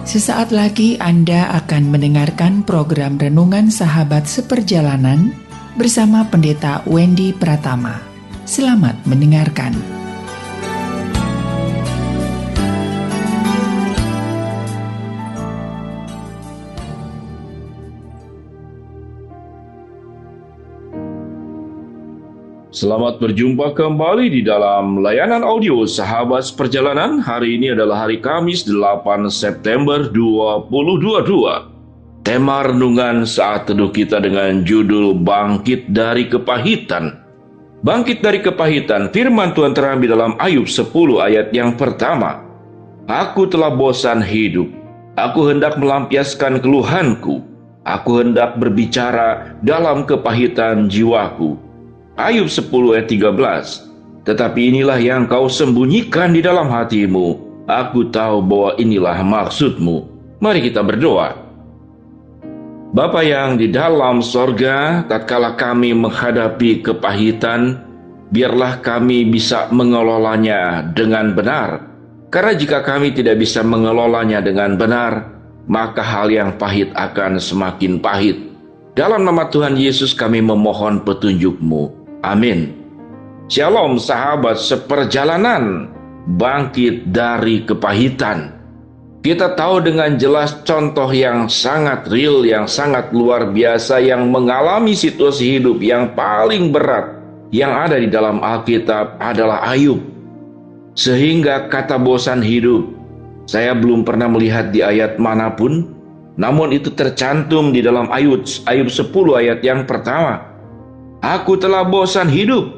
Sesaat lagi Anda akan mendengarkan program Renungan Sahabat Seperjalanan bersama Pendeta Wendy Pratama. Selamat mendengarkan. Selamat berjumpa kembali di dalam layanan audio Sahabat Seperjalanan. Hari ini adalah hari Kamis 8 September 2022. Tema renungan saat teduh kita dengan judul Bangkit dari Kepahitan. Bangkit dari kepahitan, firman Tuhan terambil dalam Ayub 10 ayat yang pertama. Aku telah bosan hidup, aku hendak melampiaskan keluhanku, aku hendak berbicara dalam kepahitan jiwaku. Ayub 10 ayat 13. Tetapi inilah yang kau sembunyikan di dalam hatimu. Aku tahu bahwa inilah maksudmu. Mari kita berdoa. Bapa yang di dalam sorga, tatkala kami menghadapi kepahitan, biarlah kami bisa mengelolanya dengan benar. Karena jika kami tidak bisa mengelolanya dengan benar, maka hal yang pahit akan semakin pahit. Dalam nama Tuhan Yesus kami memohon petunjuk-Mu. Amin. Shalom sahabat seperjalanan, bangkit dari kepahitan. Kita tahu dengan jelas contoh yang sangat real, yang sangat luar biasa, yang mengalami situasi hidup yang paling berat yang ada di dalam Alkitab adalah Ayub. Sehingga kata bosan hidup, saya belum pernah melihat di ayat manapun, namun itu tercantum di dalam Ayub 10 ayat yang pertama. Aku telah bosan hidup,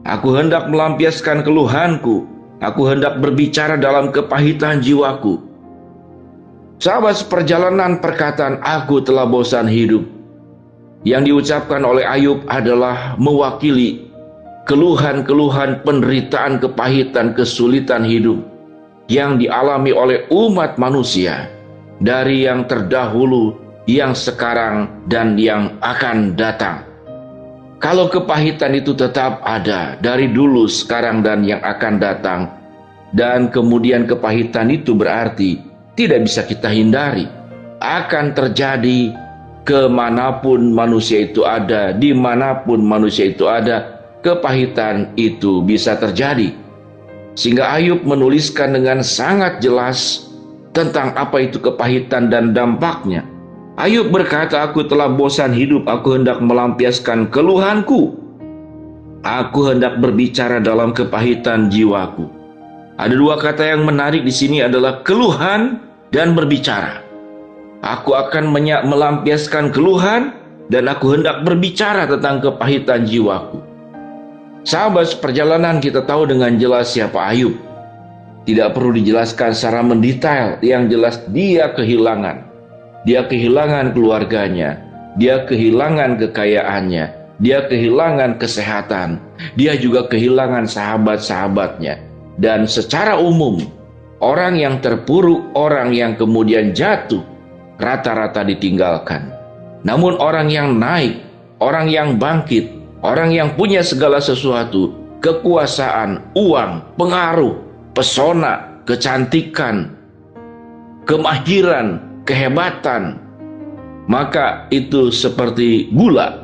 aku hendak melampiaskan keluhanku, aku hendak berbicara dalam kepahitan jiwaku. Sahabat seperjalanan, perkataan aku telah bosan hidup yang diucapkan oleh Ayub adalah mewakili keluhan-keluhan, penderitaan, kepahitan, kesulitan hidup yang dialami oleh umat manusia dari yang terdahulu, yang sekarang, dan yang akan datang. Kalau kepahitan itu tetap ada dari dulu, sekarang, dan yang akan datang, dan kemudian kepahitan itu berarti tidak bisa kita hindari, akan terjadi kemanapun manusia itu ada, dimanapun manusia itu ada, kepahitan itu bisa terjadi. Sehingga Ayub menuliskan dengan sangat jelas tentang apa itu kepahitan dan dampaknya. Ayub berkata, aku telah bosan hidup, aku hendak melampiaskan keluhanku, aku hendak berbicara dalam kepahitan jiwaku. Ada dua kata yang menarik di sini adalah keluhan dan berbicara. Aku akan melampiaskan keluhan dan aku hendak berbicara tentang kepahitan jiwaku. Sahabat seperjalanan, kita tahu dengan jelas siapa Ayub. Tidak perlu dijelaskan secara mendetail, yang jelas dia kehilangan. Dia kehilangan keluarganya, dia kehilangan kekayaannya, dia kehilangan kesehatan, dia juga kehilangan sahabat-sahabatnya. Dan secara umum, orang yang terpuruk, orang yang kemudian jatuh, rata-rata ditinggalkan. Namun orang yang naik, orang yang bangkit, orang yang punya segala sesuatu, kekuasaan, uang, pengaruh, pesona, kecantikan, kemahiran, kehebatan, maka itu seperti gula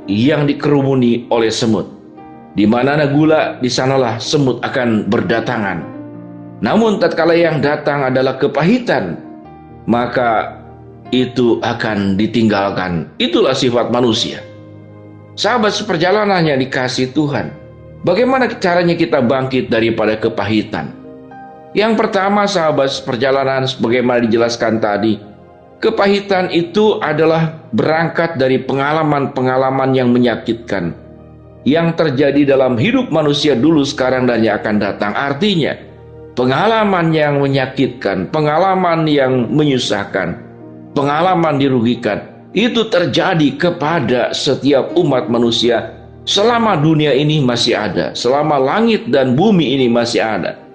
yang dikerumuni oleh semut. Di mana ada gula, di sanalah semut akan berdatangan. Namun tatkala yang datang adalah kepahitan, maka itu akan ditinggalkan. Itulah sifat manusia. Sahabat seperjalanan yang dikasihi Tuhan, bagaimana caranya kita bangkit daripada kepahitan? Yang pertama, sahabat seperjalanan, sebagaimana dijelaskan tadi, kepahitan itu adalah berangkat dari pengalaman-pengalaman yang menyakitkan yang terjadi dalam hidup manusia dulu, sekarang, dan yang akan datang. Artinya, pengalaman yang menyakitkan, pengalaman yang menyusahkan, pengalaman dirugikan, itu terjadi kepada setiap umat manusia selama dunia ini masih ada, selama langit dan bumi ini masih ada.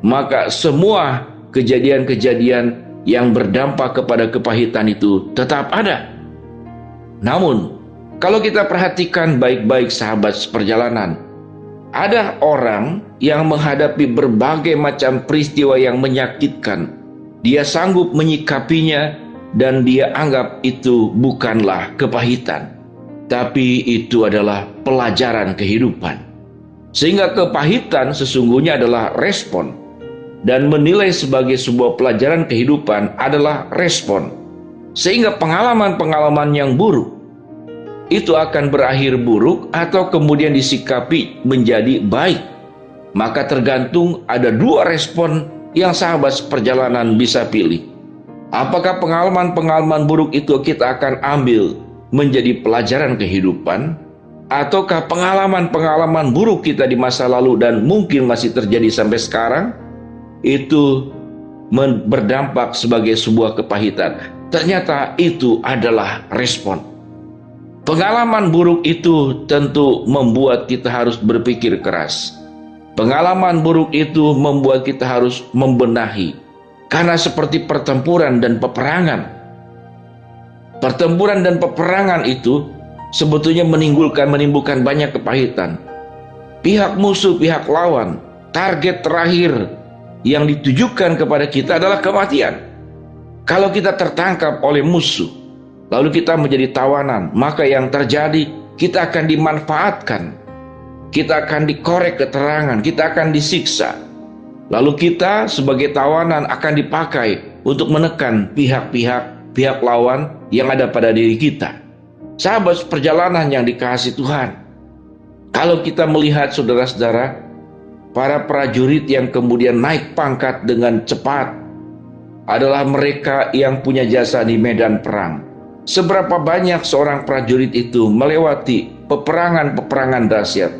Maka semua kejadian-kejadian yang berdampak kepada kepahitan itu tetap ada. Namun, kalau kita perhatikan baik-baik sahabat seperjalanan, Ada orang yang menghadapi berbagai macam peristiwa yang menyakitkan. Dia sanggup menyikapinya dan dia anggap itu bukanlah kepahitan, tapi itu adalah pelajaran kehidupan. Sehingga kepahitan sesungguhnya adalah respon, dan menilai sebagai sebuah pelajaran kehidupan adalah respon. Sehingga pengalaman-pengalaman yang buruk itu akan berakhir buruk atau kemudian disikapi menjadi baik. Maka tergantung ada dua respon yang sahabat perjalanan bisa pilih. Apakah pengalaman-pengalaman buruk itu kita akan ambil menjadi pelajaran kehidupan, ataukah pengalaman-pengalaman buruk kita di masa lalu dan mungkin masih terjadi sampai sekarang itu berdampak sebagai sebuah kepahitan. Ternyata itu adalah respon. Pengalaman buruk itu tentu membuat kita harus berpikir keras. Pengalaman buruk itu membuat kita harus membenahi. Karena seperti pertempuran dan peperangan. Pertempuran dan peperangan itu sebetulnya menimbulkan banyak kepahitan. Pihak musuh, pihak lawan, target terakhir yang ditujukan kepada kita adalah kematian. Kalau kita tertangkap oleh musuh, lalu kita menjadi tawanan, maka yang terjadi kita akan dimanfaatkan, kita akan dikorek keterangan, kita akan disiksa. Lalu kita sebagai tawanan akan dipakai untuk menekan pihak lawan yang ada pada diri kita. Sahabat perjalanan yang dikasihi Tuhan, kalau kita melihat saudara-saudara, para prajurit yang kemudian naik pangkat dengan cepat adalah mereka yang punya jasa di medan perang. Seberapa banyak seorang prajurit itu melewati peperangan-peperangan dahsyat.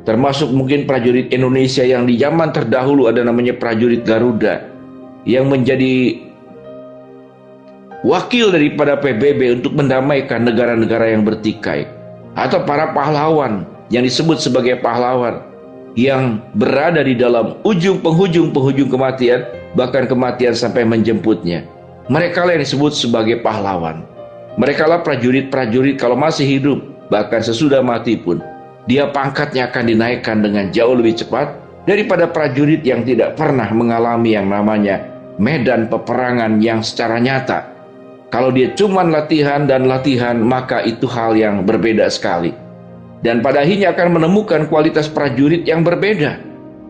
Termasuk mungkin prajurit Indonesia yang di zaman terdahulu ada namanya prajurit Garuda, yang menjadi wakil daripada PBB untuk mendamaikan negara-negara yang bertikai. Atau para pahlawan yang disebut sebagai pahlawan, yang berada di dalam penghujung kematian, bahkan kematian sampai menjemputnya. Mereka lah yang disebut sebagai pahlawan. Mereka lah prajurit-prajurit kalau masih hidup, bahkan sesudah mati pun, dia pangkatnya akan dinaikkan dengan jauh lebih cepat daripada prajurit yang tidak pernah mengalami yang namanya medan peperangan yang secara nyata. Kalau dia cuma latihan, maka itu hal yang berbeda sekali. Dan pada akhirnya akan menemukan kualitas prajurit yang berbeda.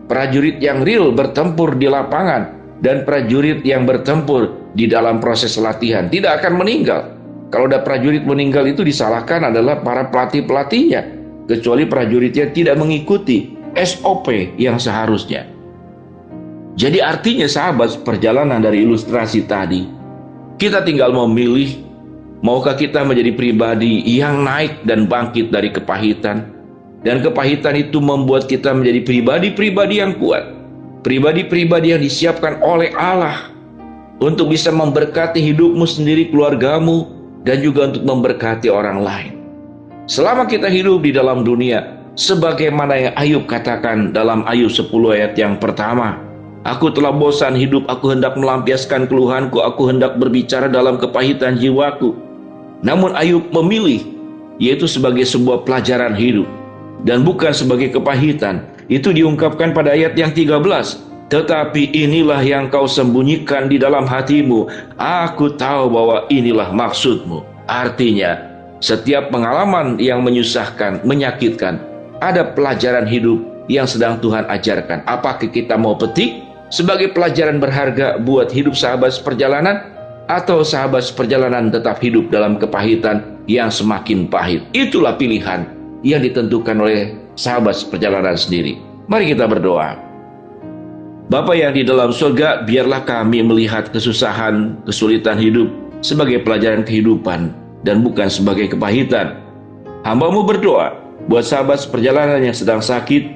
Prajurit yang real bertempur di lapangan, dan prajurit yang bertempur di dalam proses latihan tidak akan meninggal. Kalau ada prajurit meninggal, itu disalahkan adalah para pelatih-pelatihnya, kecuali prajuritnya tidak mengikuti SOP yang seharusnya. Jadi artinya sahabat perjalanan dari ilustrasi tadi, kita tinggal memilih, maukah kita menjadi pribadi yang naik dan bangkit dari kepahitan, dan kepahitan itu membuat kita menjadi pribadi-pribadi yang kuat, pribadi-pribadi yang disiapkan oleh Allah untuk bisa memberkati hidupmu sendiri, keluargamu, dan juga untuk memberkati orang lain. Selama kita hidup di dalam dunia, sebagaimana yang Ayub katakan dalam Ayub 10 ayat yang pertama, aku telah bosan hidup, aku hendak melampiaskan keluhanku, aku hendak berbicara dalam kepahitan jiwaku. Namun Ayub memilih, yaitu sebagai sebuah pelajaran hidup, dan bukan sebagai kepahitan. Itu diungkapkan pada ayat yang 13. Tetapi inilah yang kau sembunyikan di dalam hatimu, aku tahu bahwa inilah maksudmu. Artinya, setiap pengalaman yang menyusahkan, menyakitkan, ada pelajaran hidup yang sedang Tuhan ajarkan. Apakah kita mau petik sebagai pelajaran berharga buat hidup sahabat seperjalanan, atau sahabat seperjalanan tetap hidup dalam kepahitan yang semakin pahit? Itulah pilihan yang ditentukan oleh sahabat seperjalanan sendiri. Mari kita berdoa. Bapa yang di dalam surga, biarlah kami melihat kesusahan, kesulitan hidup sebagai pelajaran kehidupan dan bukan sebagai kepahitan. Hamba-Mu berdoa buat sahabat seperjalanan yang sedang sakit,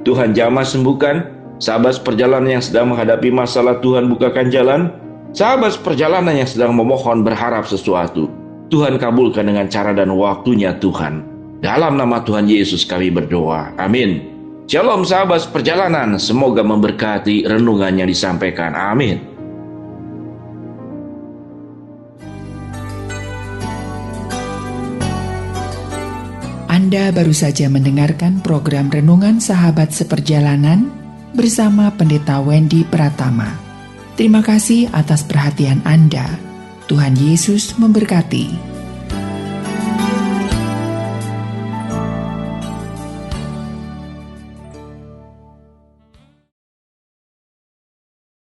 Tuhan jamah sembuhkan. Sahabat seperjalanan yang sedang menghadapi masalah, Tuhan bukakan jalan. Sahabat seperjalanan yang sedang memohon berharap sesuatu, Tuhan kabulkan dengan cara dan waktunya Tuhan. Dalam nama Tuhan Yesus kami berdoa. Amin. Shalom sahabat perjalanan, semoga memberkati renungan yang disampaikan. Amin. Anda baru saja mendengarkan program Renungan Sahabat Seperjalanan bersama Pendeta Wendy Pratama. Terima kasih atas perhatian Anda. Tuhan Yesus memberkati.